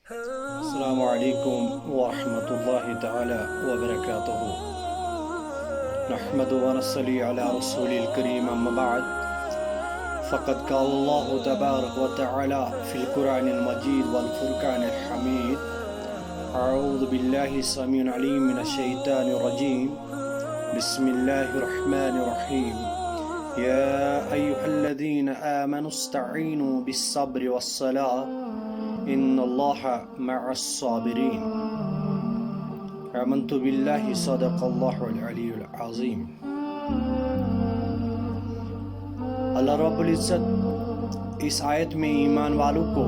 السلام علیکم ورحمۃ اللہ تعالی وبرکاتہ۔ نحمد ونصلی علی رسول الکریم، اما بعد فقد قال اللہ تبارک وتعالی فی القرآن المجید والفرقان الحمید۔ اعوذ باللہ السمیع العلیم من الشیطان الرجیم، بسم اللہ الرحمن الرحیم۔ یا ایہا الذین آمنوا استعینوا بالصبر والصلاة ان اللہ مع الصابرین۔ آمنت باللہ صدق اللہ العلی العظیم۔ اللہ رب العزت اس آیت میں ایمان والوں کو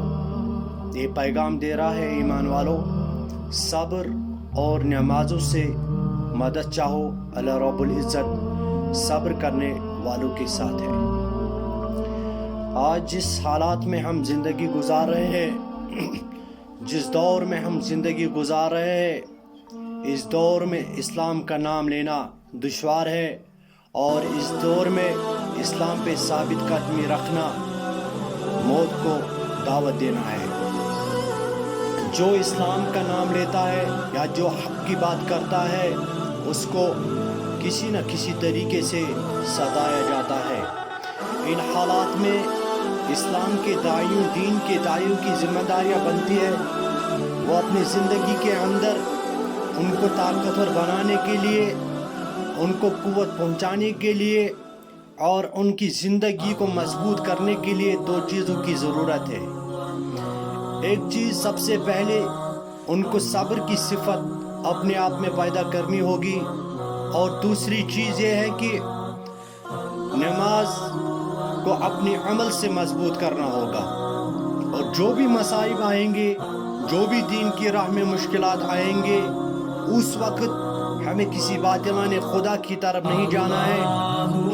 یہ پیغام دے رہا ہے، ایمان والوں صبر اور نمازوں سے مدد چاہو، اللہ رب العزت صبر کرنے والوں کے ساتھ ہے۔ آج جس حالات میں ہم زندگی گزار رہے ہیں، جس دور میں ہم زندگی گزار رہے ہیں، اس دور میں اسلام کا نام لینا دشوار ہے، اور اس دور میں اسلام پہ ثابت قدمی رکھنا موت کو دعوت دینا ہے۔ جو اسلام کا نام لیتا ہے یا جو حق کی بات کرتا ہے، اس کو کسی نہ کسی طریقے سے ستایا جاتا ہے۔ ان حالات میں اسلام کے داعیوں، دین کے داعیوں کی ذمہ داریاں بنتی ہے، وہ اپنی زندگی کے اندر ان کو طاقتور بنانے کے لیے، ان کو قوت پہنچانے کے لیے اور ان کی زندگی کو مضبوط کرنے کے لیے دو چیزوں کی ضرورت ہے۔ ایک چیز سب سے پہلے ان کو صبر کی صفت اپنے آپ میں پیدا کرنی ہوگی، اور دوسری چیز یہ ہے کہ نماز کو اپنے عمل سے مضبوط کرنا ہوگا۔ اور جو بھی مصائب آئیں گے، جو بھی دین کی راہ میں مشکلات آئیں گے، اس وقت ہمیں کسی باطلان خدا کی طرف نہیں جانا ہے،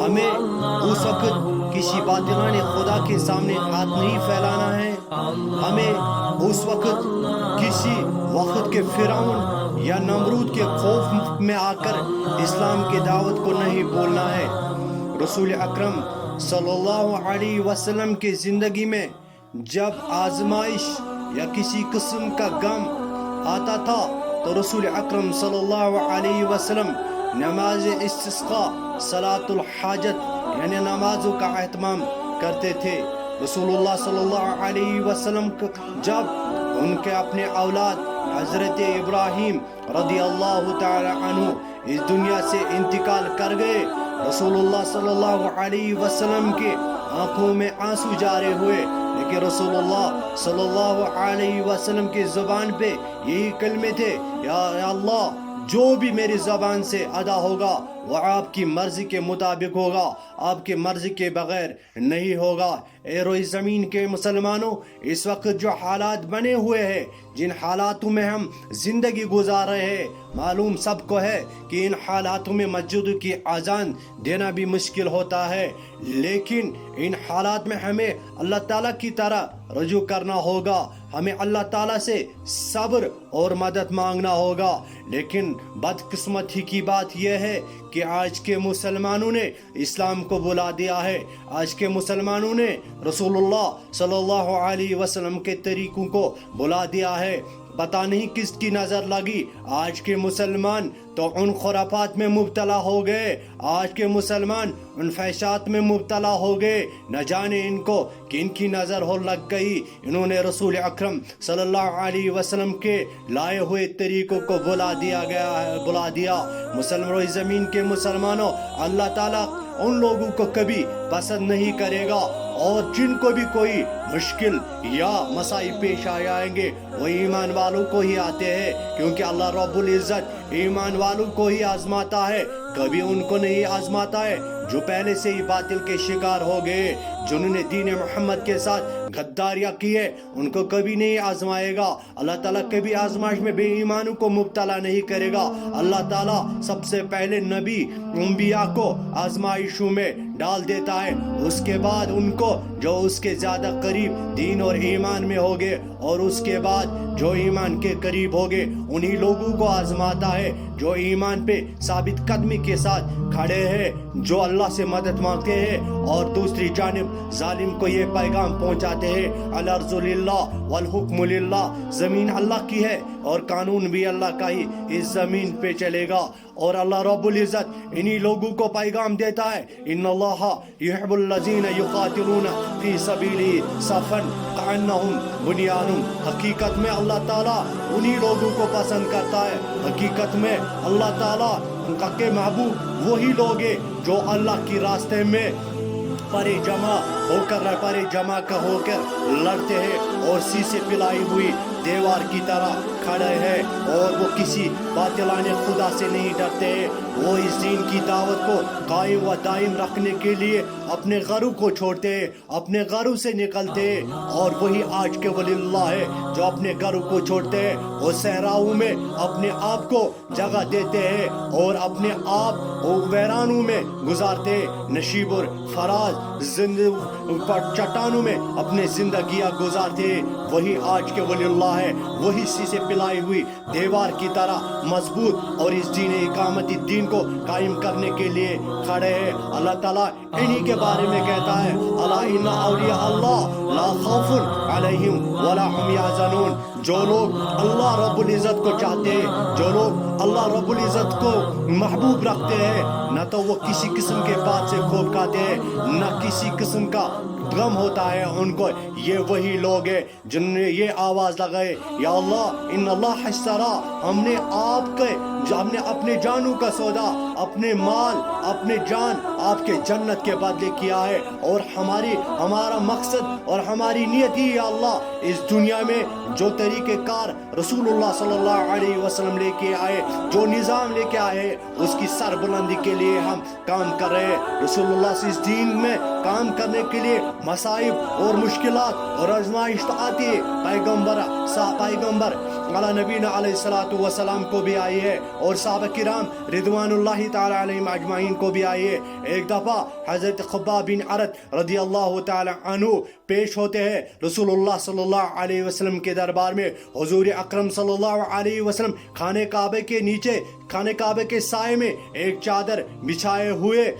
ہمیں اس وقت کسی باطلان خدا کے سامنے ہاتھ نہیں پھیلانا ہے، ہمیں اس وقت کسی وقت کے فرعون یا نمرود کے خوف میں آ کر اسلام کی دعوت کو نہیں بولنا ہے۔ رسول اکرم صلی اللہ علیہ وسلم کی زندگی میں جب آزمائش یا کسی قسم کا غم آتا تھا تو رسول اکرم صلی اللہ علیہ وسلم نماز استسقاء، صلاۃ الحاجت یعنی نمازوں کا اہتمام کرتے تھے۔ رسول اللہ صلی اللہ علیہ وسلم جب ان کے اپنے اولاد حضرت ابراہیم رضی اللہ تعالی عنہ اس دنیا سے انتقال کر گئے، رسول اللہ صلی اللہ علیہ وسلم کے آنکھوں میں آنسو جارے ہوئے، لیکن رسول اللہ صلی اللہ علیہ وسلم کی زبان پہ یہی کلمے تھے، یا اللہ جو بھی میری زبان سے ادا ہوگا وہ آپ کی مرضی کے مطابق ہوگا، آپ کی مرضی کے بغیر نہیں ہوگا۔ اے روئے زمین کے مسلمانوں، اس وقت جو حالات بنے ہوئے ہیں، جن حالاتوں میں ہم زندگی گزار رہے ہیں، معلوم سب کو ہے کہ ان حالاتوں میں مسجدوں کی اذان دینا بھی مشکل ہوتا ہے، لیکن ان حالات میں ہمیں اللہ تعالیٰ کی طرح رجوع کرنا ہوگا، ہمیں اللہ تعالیٰ سے صبر اور مدد مانگنا ہوگا۔ لیکن بدقسمتی کی بات یہ ہے کہ آج کے مسلمانوں نے اسلام کو بلا دیا ہے، آج کے مسلمانوں نے رسول اللہ صلی اللہ علیہ وسلم کے طریقوں کو بلا دیا ہے۔ پتہ نہیں کس کی نظر لگی، آج کے مسلمان تو ان خرافات میں مبتلا ہو گئے، آج کے مسلمان ان فحشات میں مبتلا ہو گئے، نہ جانے ان کو کن کی نظر ہو لگ گئی، انہوں نے رسول اکرم صلی اللہ علیہ وسلم کے لائے ہوئے طریقوں کو بلا دیا۔ مسلمان زمین کے مسلمانوں، اللہ تعالیٰ ان لوگوں کو کبھی پسند نہیں کرے گا، اور جن کو بھی کوئی مشکل یا مصائب پیش آئیں گے وہ ایمان والوں کو ہی آتے ہیں، کیونکہ اللہ رب العزت ایمان والوں کو ہی آزماتا ہے، کبھی ان کو نہیں آزماتا ہے جو پہلے سے ہی باطل کے شکار ہو گئے، جنہوں نے دین محمد کے ساتھ غداریاں کی ہے، ان کو کبھی نہیں آزمائے گا۔ اللہ تعالیٰ کبھی آزمائش میں بے ایمانوں کو مبتلا نہیں کرے گا۔ اللہ تعالیٰ سب سے پہلے نبی انبیاء کو آزمائشوں میں ڈال دیتا ہے، اس کے بعد ان کو جو اس کے زیادہ قریب دین اور ایمان میں ہوگے، اور اس کے بعد جو ایمان کے قریب ہوگے انہی لوگوں کو آزماتا ہے جو ایمان پہ ثابت قدمی کے ساتھ کھڑے ہیں، جو اللہ سے مدد مانگتے ہیں اور دوسری جانب ظالم کو یہ پیغام پہنچاتے ہیں الارض للہ والحکم للہ، زمین اللہ کی ہے اور قانون بھی اللہ کا ہی اس زمین پہ چلے گا. اور اللہ رب العزت انہی لوگوں کو پیغام دیتا ہے ان اللہ یحب الذین یقاتلون فی سبیلہ صفا کأنہم بنیان. حقیقت میں اللہ تعالیٰ انہی لوگوں کو پسند کرتا ہے. حقیقت میں اللہ تعالیٰ کے محبوب وہی لوگ ہیں جو اللہ کی راستے میں پرے جمع ہو کر لڑتے ہیں اور سے پلائی ہوئی دیوار کی طرح کھڑے ہیں اور وہ کسی باطلان خدا سے نہیں ڈرتے ہیں. وہ اس دین کی دعوت کو قائم و دائم رکھنے کے لیے اپنے گھروں کو چھوڑتے ہیں، اپنے گھروں سے نکلتے ہیں. اور وہی آج کے ولی اللہ ہے جو اپنے گھروں کو چھوڑتے ہیں اور صحراؤں میں اپنے آپ کو جگہ دیتے ہیں اور اپنے آپ ویرانوں میں گزارتے ہیں. نشیب اور فراز چٹانوں میں اپنے زندگیاں گزارتے ہیں. وہی آج کے ولی اللہ ہے، وہی سے پلائی ہوئی دیوار کی طرح مضبوط اور اس دین اقامت دین کو قائم کرنے کے لیے کھڑے ہیں. اللہ تعالیٰ انہی کے بارے میں کہتا ہے الا ان اولیاء اللہ لا خوف علیہم ولا هم یحزنون. جو لوگ اللہ رب العزت کو چاہتے ہیں، جو لوگ اللہ رب العزت کو محبوب رکھتے ہیں، نہ تو وہ کسی قسم کے بات سے خوف کھاتے ہیں، نہ کسی قسم کا غم ہوتا ہے ان کو. یہ وہی لوگ ہیں جن نے یہ آواز لگائے یا اللہ ان اللہ اشترا، ہم نے اپنے جانوں کا سودا، اپنے مال، اپنے جان آپ کے جنت کے بدلے کیا ہے. اور ہمارا مقصد اور ہماری نیت ہی یا اللہ اس دنیا میں جو طریقہ کار رسول اللہ صلی اللہ علیہ وسلم لے کے آئے، جو نظام لے کے آئے، اس کی سر بلندی کے لیے ہم کام کر رہے ہیں. رسول اللہ سے اس دین میں کام کرنے کے لیے مصائب اور مشکلات اور آزمائش آتی ہے. پیغمبر علی نبینا علیہ الصلوۃ والسلام کو بھی آئی ہے اور صحابہ کرام رضوان اللہ تعالی علیہم اجمعین کو بھی آئی ہے. ایک دفعہ حضرت خباب بن عرت رضی اللہ تعالی عنہ پیش ہوتے ہیں رسول اللہ صلی اللہ علیہ وسلم کے دربار میں. حضور اکرم صلی اللہ علیہ وسلم خانہ کعبہ کے نیچے، خانہ کعبہ کے سائے میں ایک چادر بچھائے ہوئے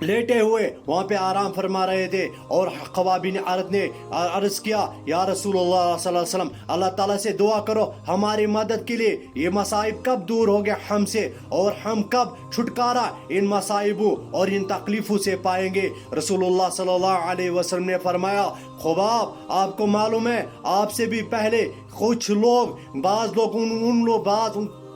لیٹے ہوئے وہاں پہ آرام فرما رہے تھے. اور خباب بن عرت نے عرض کیا یا رسول اللہ صلی اللہ علیہ وسلم اللہ تعالیٰ سے دعا کرو ہماری مدد کے لیے، یہ مصائب کب دور ہو گئے ہم سے اور ہم کب چھٹکارا ان مصائبوں اور ان تکلیفوں سے پائیں گے. رسول اللہ صلی اللہ علیہ وسلم نے فرمایا خباب آپ کو معلوم ہے آپ سے بھی پہلے کچھ لوگ بعض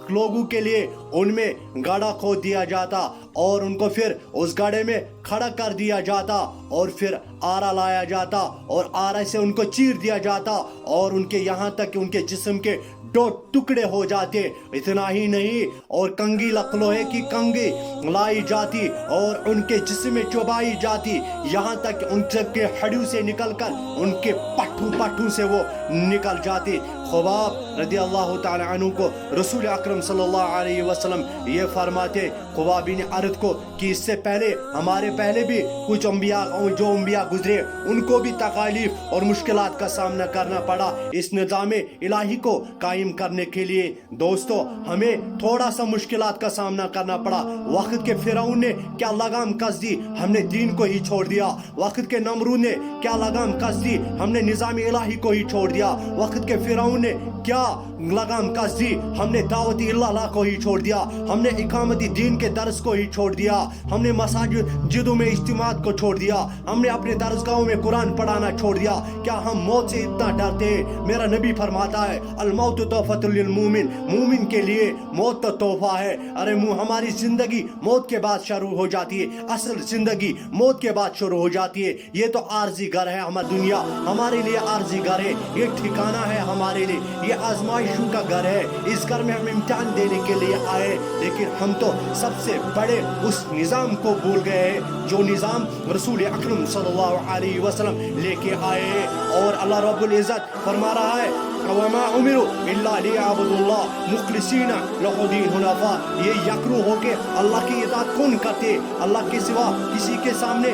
لوگوں کے لیے ان میں گڑھا کھود دیا جاتا اور ان کو پھر اس گڑھے میں کھڑا کر دیا جاتا اور پھر آرا لایا جاتا اور آرا سے ان کو چیر دیا جاتا اور ان کے یہاں تک کہ ان کے جسم کے دو ٹکڑے ہو جاتے. اتنا ہی نہیں اور کنگھی لوہے کی کنگھی لائی جاتی اور ان کے جسم میں چبائی جاتی یہاں تک کہ ان کے ہڈیوں سے نکل کر ان کے پٹھوں سے وہ نکل جاتی. خباب رضی اللہ تعالی عنہ کو رسول اکرم صلی اللہ علیہ وسلم یہ فرماتے خباب بن عرت کو کہ اس سے پہلے ہمارے پہلے بھی کچھ انبیاء گزرے، ان کو بھی تکالیف اور مشکلات کا سامنا کرنا پڑا اس نظام الہی کو قائم کرنے کے لیے. دوستو ہمیں تھوڑا سا مشکلات کا سامنا کرنا پڑا. وقت کے فرعون نے کیا لگام کس دی، ہم نے دین کو ہی چھوڑ دیا. وقت کے نمرود نے کیا لگام کس دی، ہم نے نظام الہی کو ہی چھوڑ دیا. وقت کے فرعون نے کیا لگام کس دی، ہم نے دعوت اللہ کو ہی چھوڑ دیا. ہم نے اقامتی دین کے درس کو ہی چھوڑ دیا. ہم نے مساجدوں میں اجتماعات کو چھوڑ دیا. ہم نے اپنے درسگاہوں میں قرآن پڑھانا چھوڑ دیا. کیا ہم موت سے اتنا ڈرتے ہیں؟ میرا نبی فرماتا ہے الموت تحفۃ للمومن، مومن کے لیے موت تو تحفہ ہے. ارے ہماری زندگی موت کے بعد شروع ہو جاتی ہے، اصل زندگی موت کے بعد شروع ہو جاتی ہے. یہ تو عارضی گھر ہے، ہماری دنیا ہمارے لیے عارضی گھر ہے، یہ ٹھکانہ ہے ہمارے لیے، یہ آزمائشوں کا گھر ہے. اس گھر میں ہم امتحان دینے کے لیے آئے، لیکن ہم تو سب سے بڑے اس نظام کو بھول گئے ہیں جو نظام رسول اکرم صلی اللہ علیہ وسلم لے کے آئے. اور اللہ رب العزت فرما رہا ہے وما امروا الا ليعبدوا الله مخلصین لہ الدین حنفاء. یہ یکرو ہو کے اللہ کی اطاعت کون کرتے؟ اللہ کے سوا کسی کے سامنے